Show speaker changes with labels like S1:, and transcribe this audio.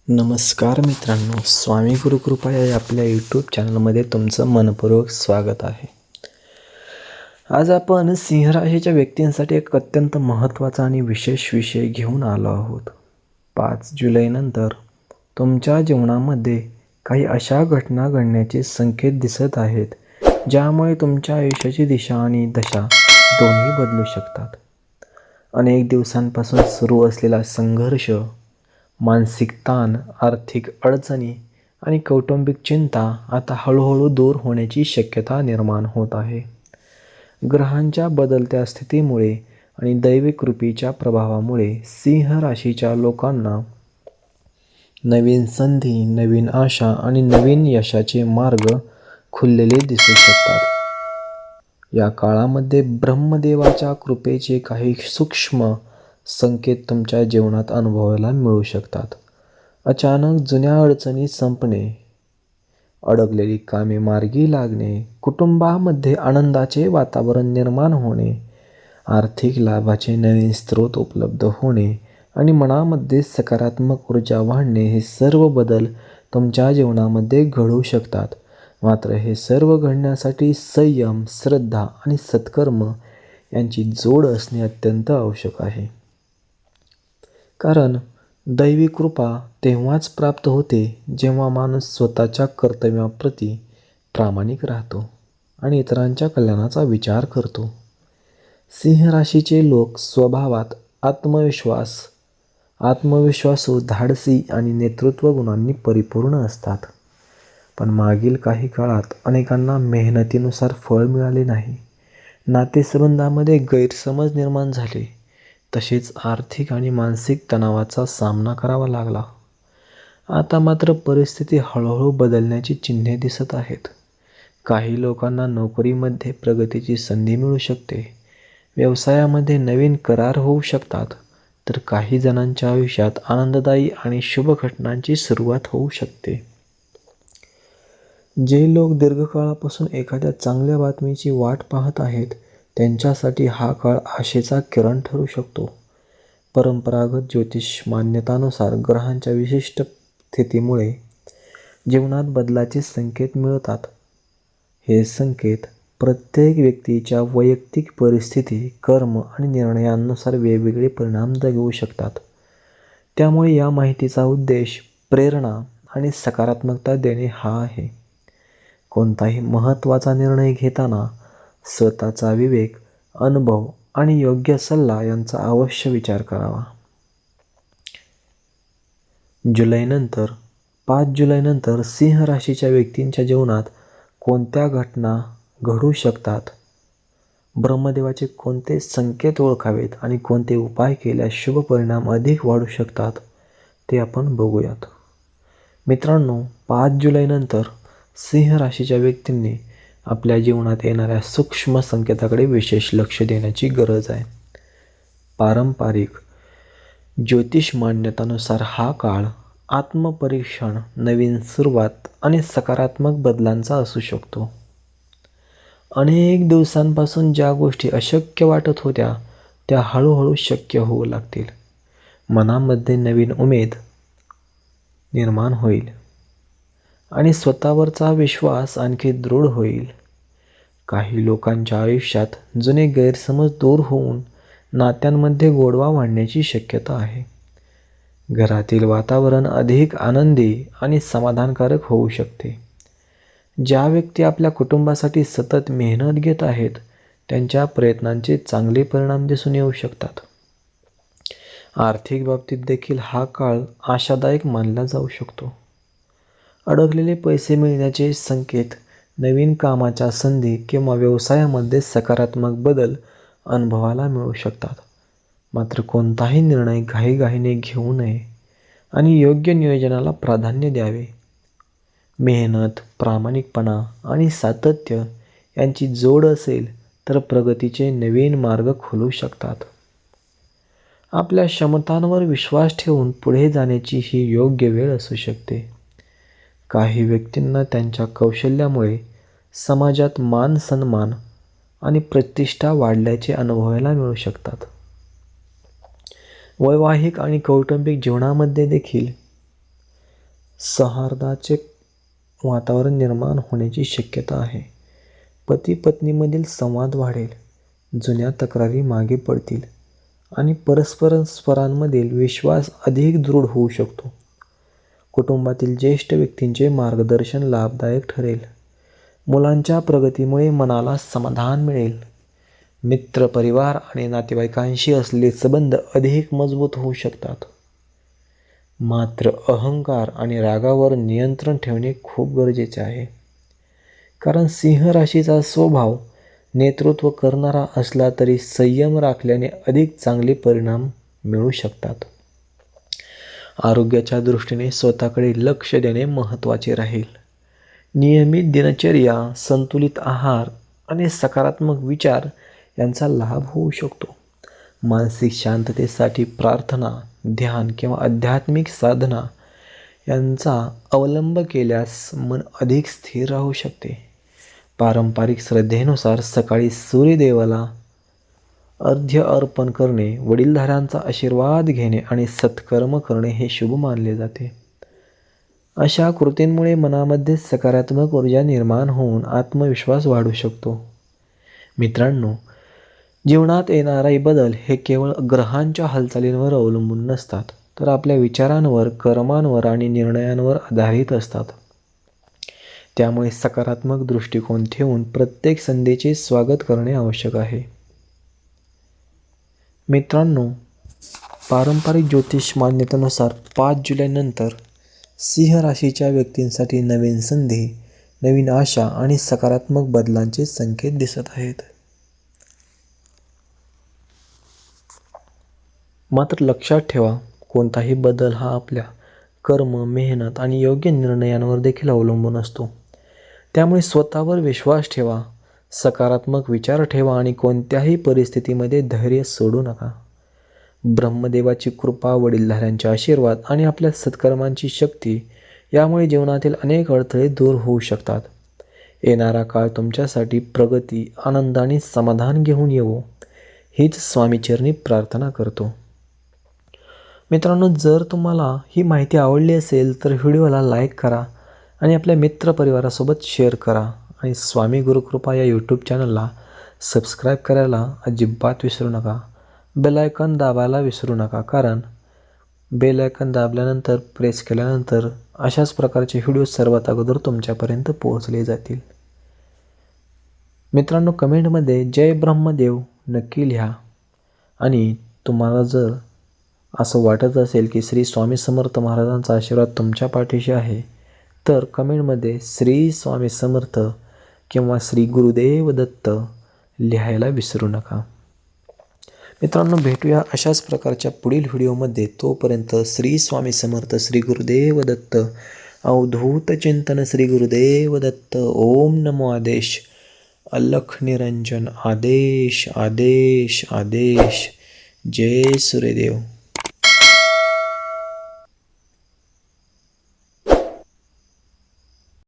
S1: नमस्कार मित्रांनो, स्वामी गुरुकृपा या आपल्या यूट्यूब चॅनलमध्ये तुमचं मनपूर्वक स्वागत आहे. आज आपण सिंह राशीच्या व्यक्तींसाठी एक अत्यंत महत्त्वाचा आणि विशेष विषय घेऊन आलो आहोत. 5 जुलैनंतर तुमच्या जीवनामध्ये काही अशा घटना घडण्याचे संकेत दिसत आहेत, ज्यामुळे तुमच्या आयुष्याची दिशा आणि दशा दोन्ही बदलू शकतात. अनेक दिवसांपासून सुरू असलेला संघर्ष, मानसिक ताण, आर्थिक अडचणी आणि कौटुंबिक चिंता आता हळूहळू दूर होण्याची शक्यता निर्माण होत आहे. ग्रहांच्या बदलत्या स्थितीमुळे आणि दैवी कृपेच्या प्रभावामुळे सिंह राशीच्या लोकांना नवीन संधी, नवीन आशा आणि नवीन यशाचे मार्ग खुललेले दिसू शकतात. या काळामध्ये ब्रह्मदेवाच्या कृपेचे काही सूक्ष्म संकेत तुमच्या जीवनात अनुभवायला मिळू शकतात. अचानक जुन्या अडचणी संपणे, अडकलेली कामे मार्गी लागणे, कुटुंबामध्ये आनंदाचे वातावरण निर्माण होणे, आर्थिक लाभाचे नवीन स्रोत उपलब्ध होणे आणि मनामध्ये सकारात्मक ऊर्जा वाढणे हे सर्व बदल तुमच्या जीवनामध्ये घडू शकतात. मात्र हे सर्व घडण्यासाठी संयम, श्रद्धा आणि सत्कर्म यांची जोड असणे अत्यंत आवश्यक आहे. कारण दैवी कृपा तेव्हाच प्राप्त होते जेव्हा माणूस स्वतःच्या कर्तव्याप्रती प्रामाणिक राहतो आणि इतरांच्या कल्याणाचा विचार करतो. सिंह राशीचे लोक स्वभावात आत्मविश्वासू, धाडसी आणि नेतृत्व गुणांनी परिपूर्ण असतात. पण मागील काही काळात अनेकांना मेहनतीनुसार फळ मिळाले नाही, नातेसंबंधामध्ये गैरसमज निर्माण झाले, तसेच आर्थिक आणि मानसिक तणावाचा सामना करावा लागला. आता मात्र परिस्थिती हळूहळू बदलण्याची चिन्हे दिसत आहेत. काही लोकांना नोकरीमध्ये प्रगतीची संधी मिळू शकते, व्यवसायामध्ये नवीन करार होऊ शकतात, तर काही जणांच्या आयुष्यात आनंददायी आणि शुभ घटनांची सुरुवात होऊ शकते. जे लोक दीर्घकाळापासून एखाद्या चांगल्या बातमीची वाट पाहत आहेत, त्यांच्यासाठी हा काळ आशेचा किरण ठरू शकतो. परंपरागत ज्योतिष मान्यतानुसार ग्रहांच्या विशिष्ट स्थितीमुळे जीवनात बदलाचे संकेत मिळतात. हे संकेत प्रत्येक व्यक्तीच्या वैयक्तिक परिस्थिती, कर्म आणि निर्णयांनुसार वेगवेगळे परिणाम दाखवू शकतात. त्यामुळे या माहितीचा उद्देश प्रेरणा आणि सकारात्मकता देणे हा आहे. कोणताही महत्त्वाचा निर्णय घेताना स्वतःचा विवेक, अनुभव आणि योग्य सल्ला यांचा अवश्य विचार करावा. 5 जुलैनंतर सिंह राशीच्या व्यक्तींच्या जीवनात कोणत्या घटना घडू शकतात, ब्रह्मदेवाचे कोणते संकेत ओळखावेत आणि कोणते उपाय केल्यास शुभ परिणाम अधिक वाढू शकतात, ते आपण बघूयात. मित्रांनो, 5 जुलैनंतर सिंह राशीच्या व्यक्तींनी आपल्या जीवनात येणाऱ्या सूक्ष्म संकेताकडे विशेष लक्ष देण्याची गरज आहे. पारंपरिक ज्योतिष मान्यतानुसार हा काळ आत्मपरीक्षण, नवीन सुरुवात आणि सकारात्मक बदलांचा असू शकतो. अनेक दिवसांपासून ज्या गोष्टी अशक्य वाटत होत्या, त्या हळूहळू शक्य होऊ लागतील. मनामध्ये नवीन उमेद निर्माण होईल आणि स्वतःवरचा विश्वास आणखी दृढ होईल. काही लोकांच्या आयुष्यात जुने गैरसमज दूर होऊन नात्यांमध्ये गोडवा वाढण्याची शक्यता आहे. घरातील वातावरण अधिक आनंदी आणि समाधानकारक होऊ शकते. ज्या व्यक्ती आपल्या कुटुंबासाठी सतत मेहनत घेत आहेत, त्यांच्या प्रयत्नांचे चांगले परिणाम दिसून येऊ शकतात. आर्थिक बाबतीत देखील हा काळ आशादायक मानला जाऊ शकतो. अडकलेले पैसे मिळण्याचे संकेत, नवीन कामाच्या संधी किंवा व्यवसायामध्ये सकारात्मक बदल अनुभवायला मिळू शकतात. मात्र कोणताही निर्णय घाईघाईने घेऊ नये आणि योग्य नियोजनाला प्राधान्य द्यावे. मेहनत, प्रामाणिकपणा आणि सातत्य यांची जोड असेल तर प्रगतीचे नवीन मार्ग खुलू शकतात. आपल्या क्षमतांवर विश्वास ठेवून पुढे जाण्याची ही योग्य वेळ असू शकते. काही व्यक्तींना त्यांच्या कौशल्यामुळे समाजात मान सन्मान आणि प्रतिष्ठा वाढल्याचे अनुभवायला मिळू शकतात. वैवाहिक आणि कौटुंबिक जीवनामध्ये देखील सौहार्दाचे वातावरण निर्माण होण्याची शक्यता आहे. पती पत्नीमधील संवाद वाढेल, जुन्या तक्रारी मागे पडतील आणि परस्परांमधील विश्वास अधिक दृढ होऊ शकतो. कुटुंबातील ज्येष्ठ व्यक्तींचे मार्गदर्शन लाभदायक ठरेल. मुलांच्या प्रगतीमुळे मनाला समाधान मिळेल. मित्र, परिवार आणि नातेवाईकांशी असलेले संबंध अधिक मजबूत होऊ शकतात. मात्र अहंकार आणि रागावर नियंत्रण ठेवणे खूप गरजेचे आहे, कारण सिंह राशीचा स्वभाव नेतृत्व करणारा असला तरी संयम राखल्याने अधिक चांगले परिणाम मिळू शकतात. आरोग्याच्या दृष्टीने स्वतःकडे लक्ष देणे महत्त्वाचे राहील. नियमित दिनचर्या, संतुलित आहार आणि सकारात्मक विचार यांचा लाभ होऊ शकतो. मानसिक शांततेसाठी प्रार्थना, ध्यान किंवा आध्यात्मिक साधना यांचा अवलंब केल्यास मन अधिक स्थिर राहू शकते. पारंपरिक श्रद्धेनुसार सकाळी सूर्यदेवाला अर्घ्य अर्पण करणे, वडीलधाऱ्यांचा आशीर्वाद घेणे आणि सत्कर्म करणे हे शुभ मानले जाते. अशा कृतींमुळे मनामध्ये सकारात्मक ऊर्जा निर्माण होऊन आत्मविश्वास वाढू शकतो. मित्रांनो, जीवनात येणारे बदल हे केवळ ग्रहांच्या हालचालींवर अवलंबून नसतात, तर आपल्या विचारांवर, कर्मांवर आणि निर्णयांवर आधारित असतात. त्यामुळे सकारात्मक दृष्टिकोन ठेवून प्रत्येक संधीचे स्वागत करणे आवश्यक आहे. मित्रांनो, पारंपरिक ज्योतिष मान्यतेनुसार 5 जुलैनंतर सिंह राशीच्या व्यक्तींसाठी नवीन संधी, नवीन आशा आणि सकारात्मक बदलांचे संकेत दिसत आहेत. मात्र लक्षात ठेवा, कोणताही बदल हा आपल्या कर्म, मेहनत आणि योग्य निर्णयांवर देखील अवलंबून असतो. त्यामुळे स्वतःवर विश्वास ठेवा, सकारात्मक विचार ठेवा आणि कोणत्याही परिस्थितीमध्ये धैर्य सोडू नका. ब्रह्मदेवाची कृपा, वडीलधाऱ्यांचे आशीर्वाद आणि आपल्या सत्कर्मांची शक्ती यामुळे जीवनातील अनेक अडथळे दूर होऊ शकतात. येणारा काळ तुमच्यासाठी प्रगती, आनंद आणि समाधान घेऊन येवो, हीच स्वामीचरणी प्रार्थना करतो. मित्रांनो, जर तुम्हाला ही माहिती आवडली असेल तर व्हिडिओला लाईक करा आणि आपल्या मित्रपरिवारासोबत शेअर करा आणि स्वामी गुरुकृपा या यूट्यूब चॅनलला सबस्क्राईब करायला अजिबात विसरू नका. बेल आयकॉन दाबायला विसरू नका, कारण बेल आयकॉन दाबल्यानंतर, प्रेस केल्यानंतर अशाच प्रकारचे व्हिडिओ सर्वात अगोदर तुमच्यापर्यंत पोहोचले जातील. मित्रांनो, कमेंटमध्ये जय ब्रह्मदेव नक्की लिहा. आणि तुम्हाला जर असं वाटत असेल की श्री स्वामी समर्थ महाराजांचा आशीर्वाद तुमच्या पाठीशी आहे, तर कमेंटमध्ये श्री स्वामी समर्थ किंवा श्री गुरुदेव दत्त लिहायला विसरू नका. मित्रांनो, भेटूया अशाच प्रकारच्या पुढील व्हिडिओमध्ये. तोपर्यंत श्री स्वामी समर्थ, श्री गुरुदेव दत्त. अवधूत चिंतन श्री गुरुदेव दत्त. ओम नमो आदेश. अलख निरंजन. आदेश आदेश आदेश. जय सूर्यदेव.